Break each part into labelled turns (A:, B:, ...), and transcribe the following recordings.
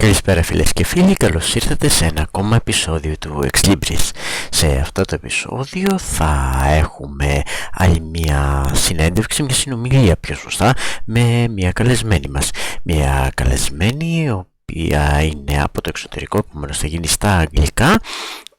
A: Καλησπέρα φίλες και φίλοι, καλώς ήρθατε σε ένα ακόμα επεισόδιο του Libris. Σε αυτό το επεισόδιο θα έχουμε άλλη μια συνέντευξη, μια συνομιλία πιο σωστά, με μια καλεσμένη μας. Μια καλεσμένη η οποία είναι από το εξωτερικό, επομένως θα γίνει στα αγγλικά,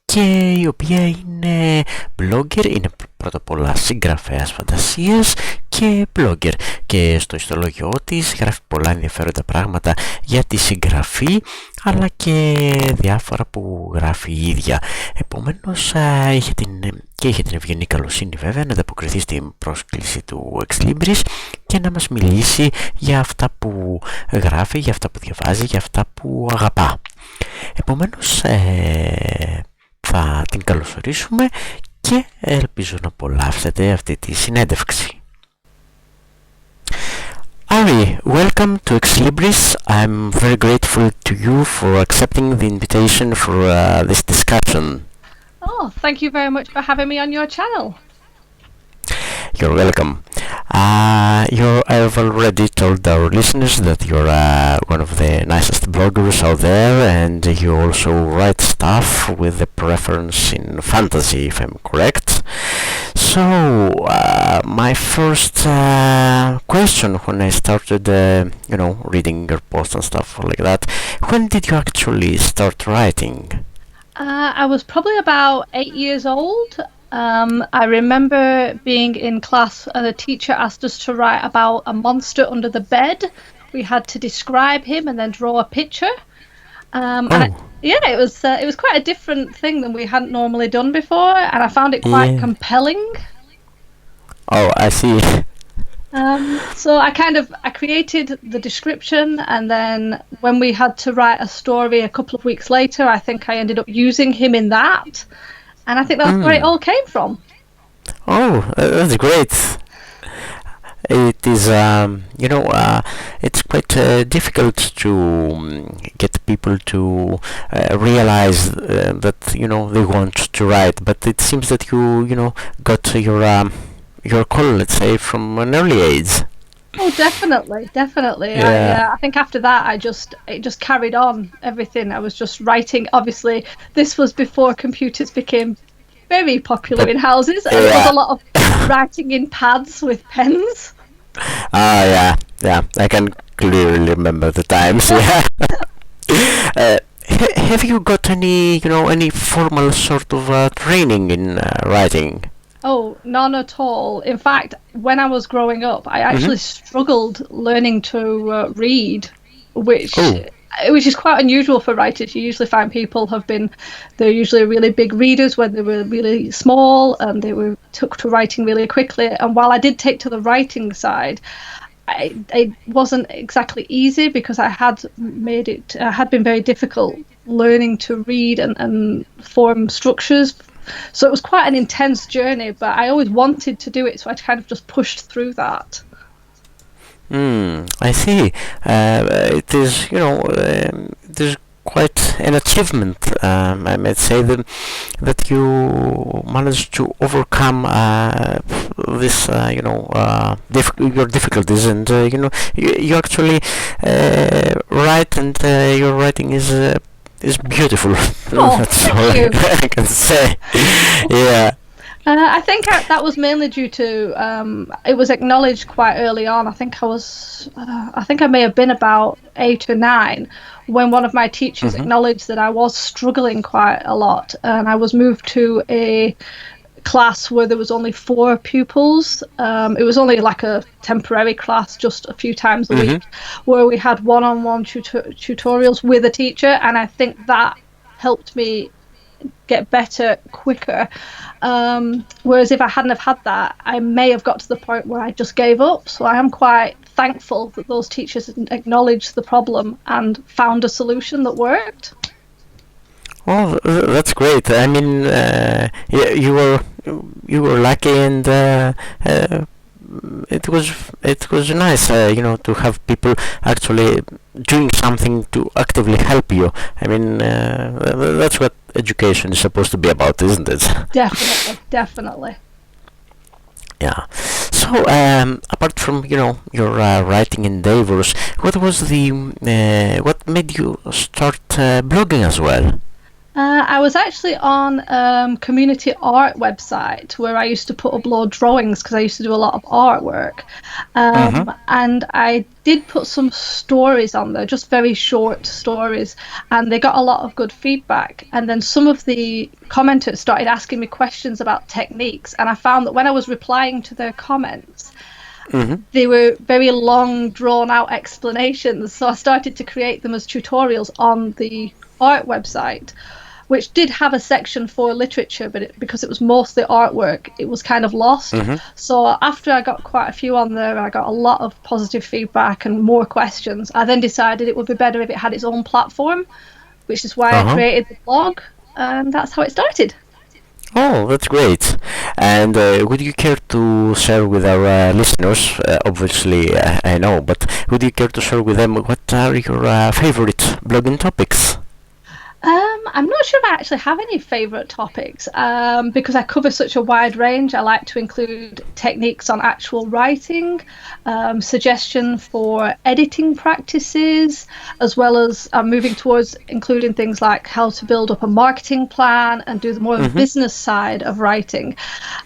A: και η οποία είναι blogger, είναι πρώτα απ' όλα συγγραφέας φαντασίας και blogger, και στο ιστολόγιο της γράφει πολλά ενδιαφέροντα πράγματα για τη συγγραφή αλλά και διάφορα που γράφει η ίδια. Επομένως είχε την ευγενή καλοσύνη βέβαια να ανταποκριθεί στην πρόσκληση του Libris και να μας μιλήσει για αυτά που γράφει, για αυτά που διαβάζει, για αυτά που αγαπά. Επομένως θα την καλωσορίσουμε και ελπίζω να απολαύσετε αυτή τη συνέντευξη. Ari, welcome to Libris. I'm very grateful to you for accepting the invitation for this discussion.
B: Oh, thank you very much for having me on your channel.
A: You're welcome. I've already told our listeners that you're one of the nicest bloggers out there, and you also write stuff with a preference in fantasy, if I'm correct. So, my first question when I started, reading your posts and stuff like that, when did you actually start writing?
B: I was probably about 8 years old. I remember being in class and a teacher asked us to write about a monster under the bed. We had to describe him and then draw a picture. It was quite a different thing than we hadn't normally done before, and I found it quite compelling.
A: Oh, I see.
B: So I created the description, and then when we had to write a story a couple of weeks later, I think I ended up using him in that. And I think that's where it all came from.
A: Oh, that's great. It is, it's quite difficult to get people to realize that, they want to write. But it seems that you got your call, let's say, from an early age.
B: Oh, definitely.
A: Yeah.
B: I think after that, it just carried on everything. I was just writing. Obviously, this was before computers became very popular in houses, and there was a lot of writing in pads with pens.
A: Yeah. I can clearly remember the times. Yeah. Have you got any formal sort of training in writing?
B: Oh, none at all. In fact, when I was growing up, I actually struggled learning to read, which is quite unusual for writers. You usually find they're usually really big readers when they were really small, and they took to writing really quickly. And while I did take to the writing side, it wasn't exactly easy because I had been very difficult learning to read and form structures. So it was quite an intense journey, but I always wanted to do it, so I kind of just pushed through that.
A: I see. It is, it is quite an achievement, I might say, that you managed to overcome this, your difficulties, and you actually write, and your writing is beautiful.
B: Oh,
A: that's
B: thank
A: all
B: you.
A: I can say. Yeah.
B: I think that was mainly due to it was acknowledged quite early on. I think I may have been about 8 or 9 when one of my teachers acknowledged that I was struggling quite a lot, and I was moved to a class where there was only 4 pupils. It was only like a temporary class, just a few times a week, where we had one-on-one tutorials with a teacher, and I think that helped me get better quicker. Whereas if I hadn't have had that, I may have got to the point where I just gave up. So I am quite thankful that those teachers acknowledged the problem and found a solution that worked.
A: Oh, that's great. I mean, you were lucky, and it was nice, to have people actually doing something to actively help you. I mean, that's what education is supposed to be about, isn't it?
B: Definitely.
A: Yeah. So So, apart from your writing endeavors, what was what made you start blogging as well?
B: I was actually on community art website where I used to put upload drawings because I used to do a lot of artwork. And I did put some stories on there, just very short stories, and they got a lot of good feedback. And then some of the commenters started asking me questions about techniques, and I found that when I was replying to their comments, they were very long, drawn-out explanations. So I started to create them as tutorials on the art website, which did have a section for literature, but because it was mostly artwork, it was kind of lost. So after I got quite a few on there, I got a lot of positive feedback and more questions. I then decided it would be better if it had its own platform, which is why I created the blog, and that's how it started.
A: Oh, that's great. And would you care to share with our listeners, obviously I know, but would you care to share with them what are your favorite blogging topics?
B: I'm not sure if I actually have any favourite topics because I cover such a wide range. I like to include techniques on actual writing, suggestion for editing practices, as well as I'm moving towards including things like how to build up a marketing plan and do the more business side of writing.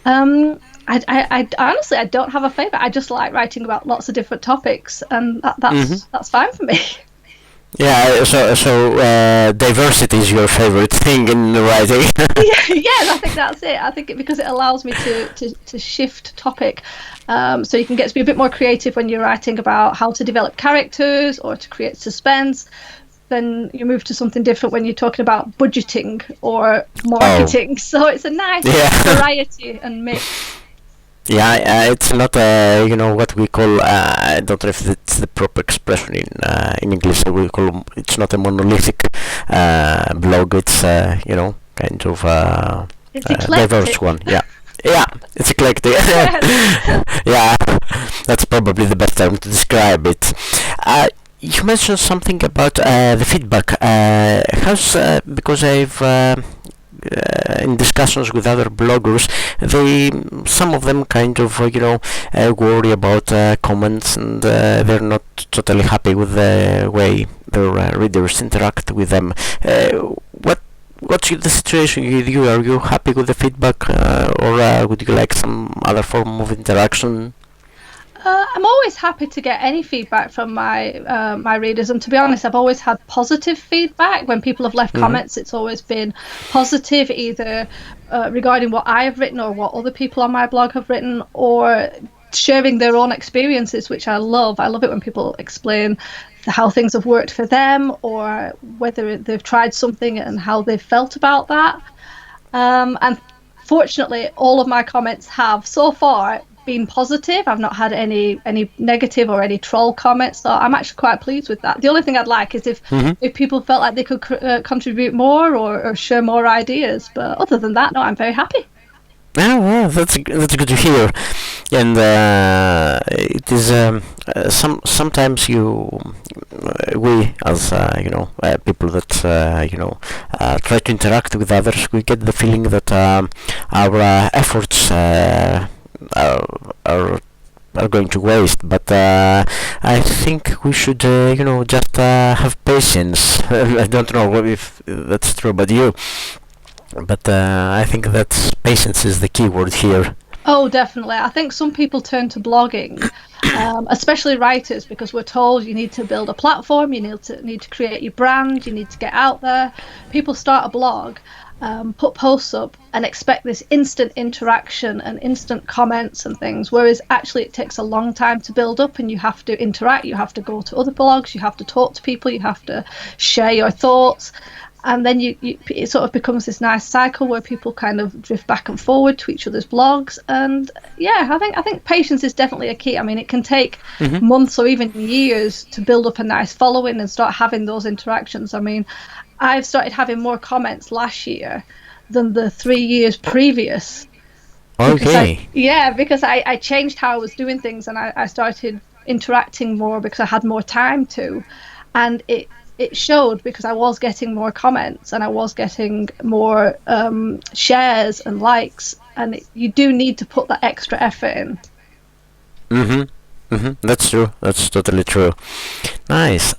B: I honestly, I don't have a favourite. I just like writing about lots of different topics, and that's fine for me.
A: Yeah, so diversity is your favorite thing in writing.
B: Yes, I think that's it. I think because it allows me to shift topic, so you can get to be a bit more creative when you're writing about how to develop characters or to create suspense. Then you move to something different when you're talking about budgeting or marketing. So it's a nice variety and mix.
A: Yeah, it's not what we call. I don't know if it's the proper expression in English. We call it's not a monolithic blog. It's kind of diverse one. Yeah, it's eclectic. Yeah, that's probably the best term to describe it. You mentioned something about the feedback. Because I've in discussions with other bloggers, some of them kind of worry about comments, and they're not totally happy with the way their readers interact with them. What's the situation with you? Are you happy with the feedback, or would you like some other form of interaction?
B: I'm always happy to get any feedback from my readers, and to be honest, I've always had positive feedback. When people have left comments, it's always been positive, either regarding what I have written or what other people on my blog have written, or sharing their own experiences, which I love. I love it when people explain how things have worked for them, or whether they've tried something and how they've felt about that. And fortunately, all of my comments have so far been positive. I've not had any negative or any troll comments, so I'm actually quite pleased with that. The only thing I'd like is if people felt like they could contribute more or share more ideas, but other than that, no, I'm very happy.
A: Oh, well, that's good to hear. And it is sometimes we as people that try to interact with others, we get the feeling that our efforts are going to waste, but I think we should just have patience. I don't know if that's true about you, but I think that patience is the key word here.
B: Oh, definitely. I think some people turn to blogging, especially writers, because we're told you need to build a platform, you need to create your brand, you need to get out there. People start a blog, put posts up and expect this instant interaction and instant comments and things, whereas actually it takes a long time to build up, and you have to interact, you have to go to other blogs, you have to talk to people, you have to share your thoughts, and then it sort of becomes this nice cycle where people kind of drift back and forward to each other's blogs. And yeah, I think patience is definitely a key. I mean, it can take months or even years to build up a nice following and start having those interactions. I mean, I've started having more comments last year than the 3 years previous.
A: Okay.
B: Because I changed how I was doing things, and I started interacting more because I had more time to. And it showed, because I was getting more comments and I was getting more shares and likes, and you do need to put that extra effort in.
A: That's true. That's totally true. Nice.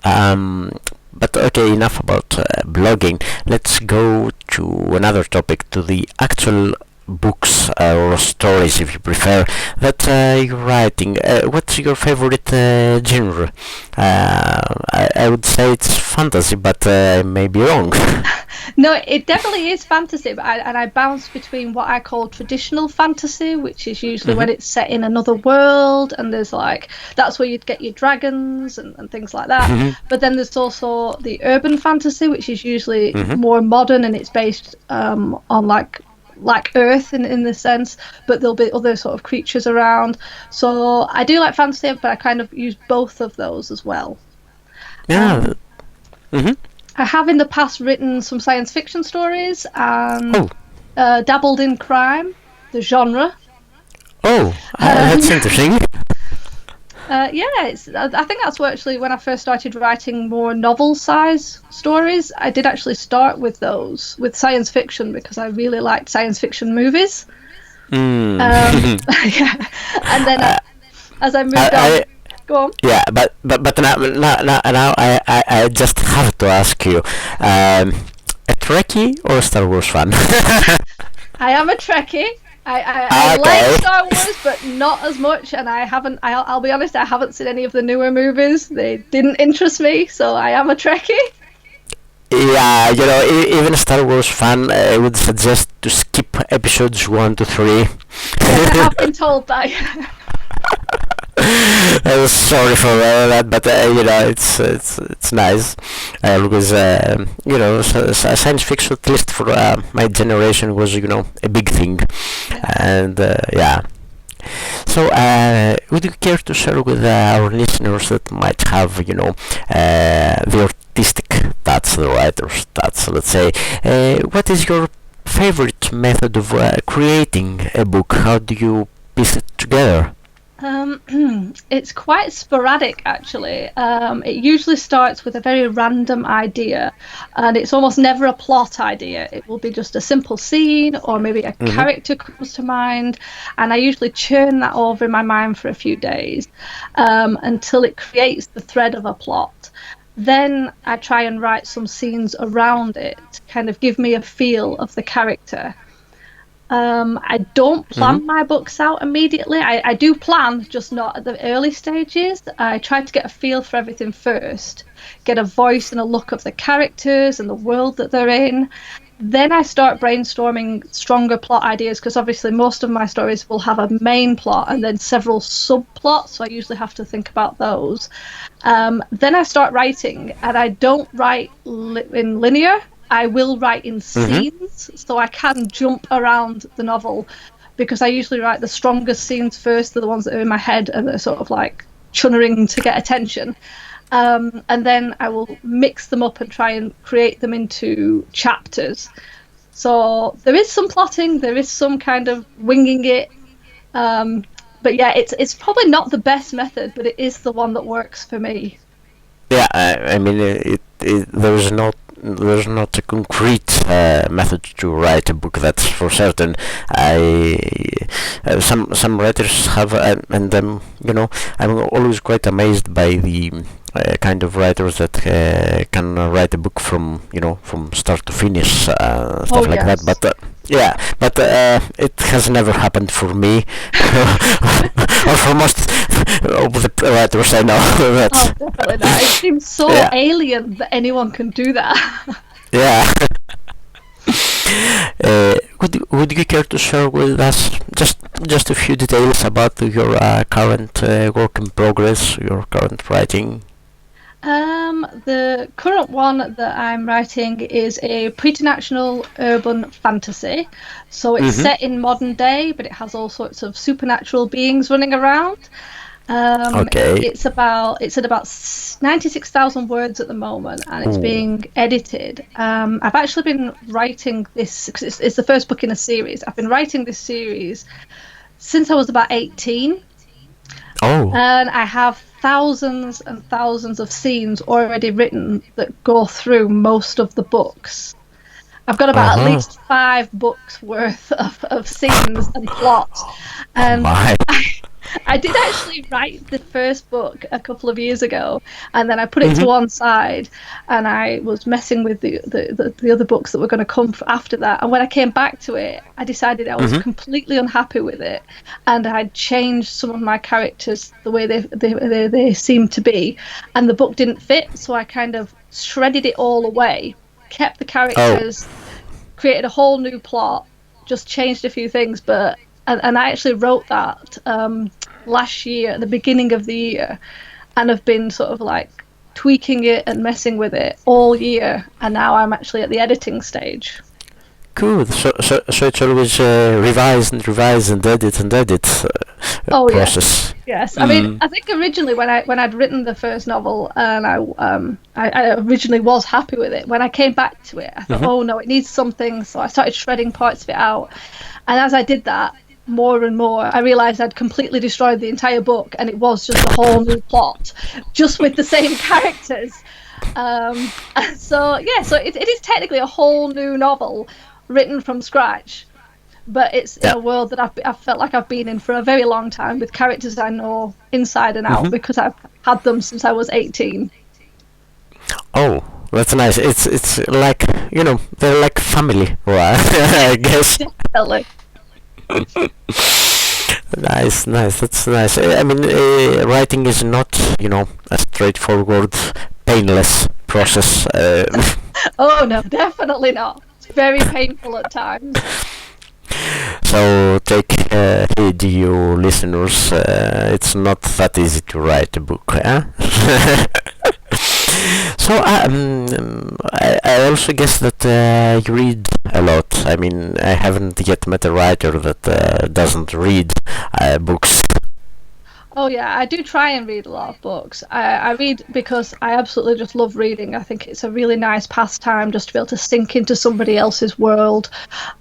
A: But okay, enough about blogging. Let's go to another topic, to the actual books or stories, if you prefer, that you're writing. What's your favorite genre? I would say it's fantasy, but I may be wrong.
B: No, it definitely is fantasy, but I bounce between what I call traditional fantasy, which is usually when it's set in another world, and there's that's where you'd get your dragons and things like that. But then there's also the urban fantasy, which is usually more modern, and it's based on like Earth in this sense, but there'll be other sort of creatures around. So I do like fantasy, but I kind of use both of those as well.
A: Yeah.
B: I have in the past written some science fiction stories and dabbled in crime, the genre.
A: That's interesting.
B: I think that's actually when I first started writing more novel-size stories. I did actually start with those, with science fiction, because I really liked science fiction movies. And then as I moved on... Go on.
A: Yeah, but now I just have to ask you, a Trekkie or a Star Wars fan?
B: I am a Trekkie. I like Star Wars, but not as much, and I'll be honest, I haven't seen any of the newer movies. They didn't interest me, so I am a Trekkie.
A: Yeah, even a Star Wars fan, I would suggest to skip episodes 1 to 3.
B: Yes, I have been told that.
A: Sorry for that, but it's nice because science fiction, at least for my generation, was a big thing, and yeah. So, would you care to share with our listeners that might have the artistic touch, the writer's touch, let's say, what is your favorite method of creating a book? How do you piece it together?
B: It's quite sporadic, actually. It usually starts with a very random idea, and it's almost never a plot idea. It will be just a simple scene, or maybe a character comes to mind, and I usually churn that over in my mind for a few days until it creates the thread of a plot. Then I try and write some scenes around it to kind of give me a feel of the character. I don't plan my books out immediately. I do plan, just not at the early stages. I try to get a feel for everything first, get a voice and a look of the characters and the world that they're in. Then I start brainstorming stronger plot ideas, because obviously most of my stories will have a main plot and then several subplots, so I usually have to think about those. Then I start writing, and I don't write in linear. I will write in scenes, so I can jump around the novel, because I usually write the strongest scenes first. They're the ones that are in my head and they're sort of like chunnering to get attention. And then I will mix them up and try and create them into chapters. So there is some plotting, there is some kind of winging it. But yeah, it's probably not the best method, but it is the one that works for me.
A: Yeah, I mean, there's not a concrete method to write a book, that's for certain. Some writers have, and I'm always quite amazed by the kind of writers that can write a book from start to finish, stuff like that. But it has never happened for me, or for most of the writers I know.
B: Definitely not. It seems so alien that anyone can do that.
A: Yeah. Would you care to share with us just a few details about your current work in progress, your current writing?
B: The current one that I'm writing is a preternatural urban fantasy. So it's set in modern day, but it has all sorts of supernatural beings running around. It's at about 96,000 words at the moment, and it's being edited. I've actually been writing this, because it's the first book in a series. I've been writing this series since I was about 18. And I have thousands and thousands of scenes already written that go through most of the books. I've got about at least 5 books worth of scenes and plots. And I did actually write the first book a couple of years ago, and then I put it to one side, and I was messing with the other books that were going to come after that. And when I came back to it, I decided I was completely unhappy with it, and I'd changed some of my characters the way they seemed to be, and the book didn't fit. So I kind of shredded it all away, kept the characters, created a whole new plot, just changed a few things, but. And I actually wrote that last year, at the beginning of the year, and have been sort of like tweaking it and messing with it all year. And now I'm actually at the editing stage.
A: Good. So it's always revise and edit process.
B: Yes. I mean, I think originally when I'd written the first novel, and I originally was happy with it. When I came back to it, I thought, oh no, it needs something. So I started shredding parts of it out. And as I did that, more and more, I realised I'd completely destroyed the entire book, and it was just a whole new plot, just with the same characters. So it is technically a whole new novel written from scratch, but it's in a world that I've felt like I've been in for a very long time, with characters I know inside and out because I've had them since I was 18.
A: Oh, that's nice. It's like, they're like family, right? I guess.
B: Definitely.
A: Nice. That's nice. I mean, writing is not, a straightforward, painless process.
B: Oh no, definitely not. It's very painful at times.
A: So take heed, you listeners. It's not that easy to write a book, huh? So I also guess that you read a lot. I mean, I haven't yet met a writer that doesn't read books.
B: Oh yeah, I do try and read a lot of books. I read because I absolutely just love reading. I think it's a really nice pastime just to be able to sink into somebody else's world.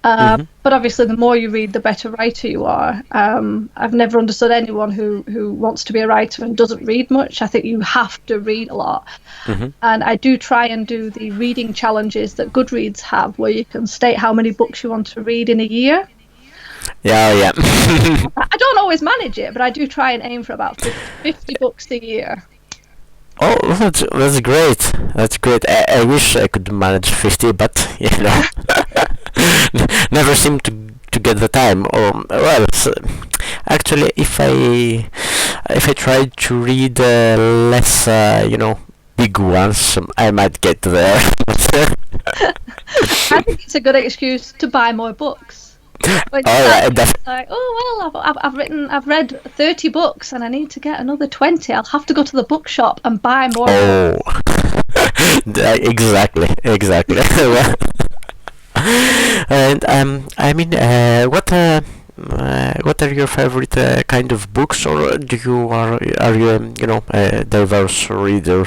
B: But obviously, the more you read, the better writer you are. I've never understood anyone who wants to be a writer and doesn't read much. I think you have to read a lot. And I do try and do the reading challenges that Goodreads have, where you can state how many books you want to read in a year.
A: Yeah.
B: I don't always manage it, but I do try and aim for about 50 books a year.
A: Oh, that's great. That's great. I wish I could manage 50, but never seem to get the time. Actually, if I tried to read less, big ones, I might get there.
B: I think it's a good excuse to buy more books. Like, I've read 30 books and I need to get another 20. I'll have to go to the bookshop and buy more.
A: Oh, exactly. And I mean, what are your favorite kind of books, or are you a diverse reader?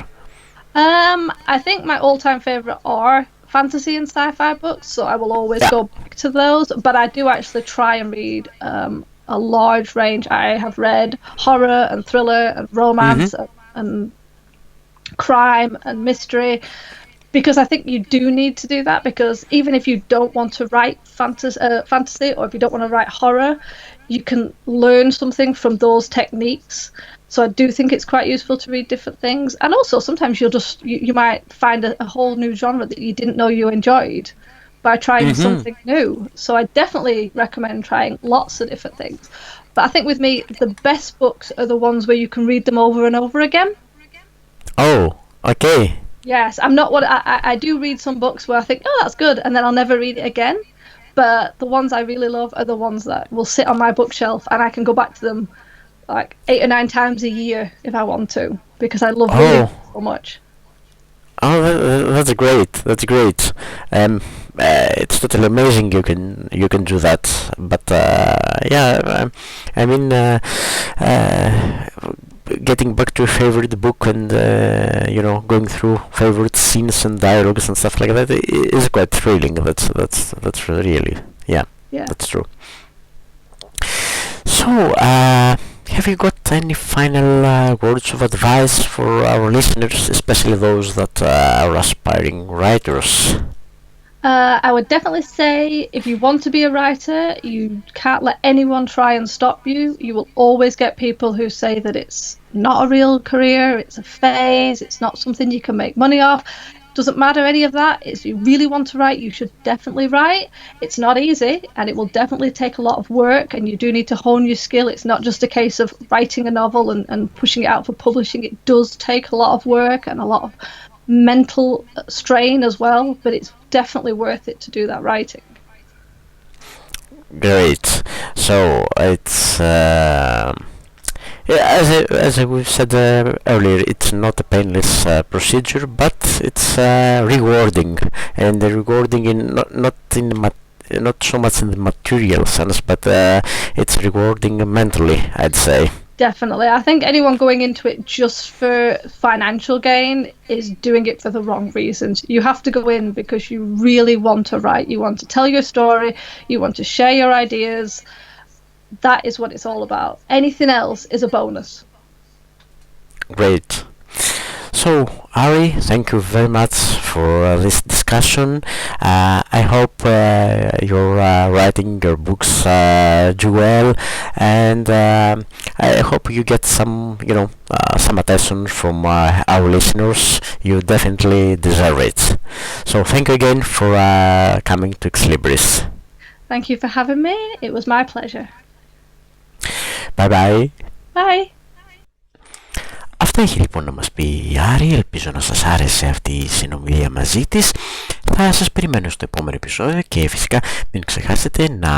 B: I think my all-time favorite are fantasy and sci-fi books, so I will always go back to those, but I do actually try and read a large range. I have read horror and thriller and romance and crime and mystery, because I think you do need to do that, because even if you don't want to write fantasy, or if you don't want to write horror, you can learn something from those techniques. So I do think it's quite useful to read different things. And also sometimes you might find a whole new genre that you didn't know you enjoyed by trying something new. So I definitely recommend trying lots of different things. But I think with me, the best books are the ones where you can read them over and over again.
A: Oh, okay.
B: Yes, I do read some books where I think, oh, that's good, and then I'll never read it again. But the ones I really love are the ones that will sit on my bookshelf and I can go back to them like 8 or 9 times a year if I want to, because I love reading so much.
A: Oh, that's great. It's totally amazing you can do that. But I mean, getting back to a favorite book and going through favorite scenes and dialogues and stuff like that is quite thrilling. That's really that's true. So have you got any final words of advice for our listeners, especially those that are aspiring writers?
B: I would definitely say if you want to be a writer, you can't let anyone try and stop you. You will always get people who say that it's not a real career, it's a phase, it's not something you can make money off. Doesn't matter any of that. If you really want to write, you should definitely write. It's not easy, and it will definitely take a lot of work, and you do need to hone your skill. It's not just a case of writing a novel and pushing it out for publishing. It does take a lot of work and a lot of mental strain as well, but it's definitely worth it to do that writing.
A: Great. So it's as we've said earlier, it's not a painless procedure, but it's rewarding, and rewarding in not so much in the material sense, but it's rewarding mentally, I'd say.
B: Definitely. I think anyone going into it just for financial gain is doing it for the wrong reasons. You have to go in because you really want to write. You want to tell your story. You want to share your ideas. That is what it's all about. Anything else is a bonus.
A: Great. So, Ari, thank you very much for this discussion. I hope you're writing your books do well, and I hope you get some, some attention from our listeners. You definitely deserve it. So, thank you again for coming to Ex Libris.
B: Thank you for having me. It was my pleasure.
A: Bye bye.
B: Bye.
A: Αυτά έχει λοιπόν να μας πει η Άρη. Ελπίζω να σας άρεσε αυτή η συνομιλία μαζί της. Θα σας περιμένω στο επόμενο επεισόδιο και φυσικά μην ξεχάσετε να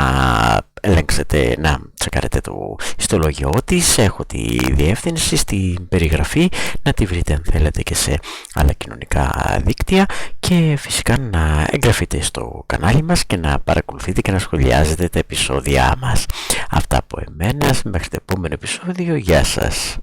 A: ελέγξετε, να τσεκάρετε το ιστολόγιο της. Έχω τη διεύθυνση στην περιγραφή, να τη βρείτε αν θέλετε και σε άλλα κοινωνικά δίκτυα, και φυσικά να εγγραφείτε στο κανάλι μας και να παρακολουθείτε και να σχολιάζετε τα επεισόδια μας. Αυτά από εμένα, μέχρι το επόμενο επεισόδιο. Γεια σας.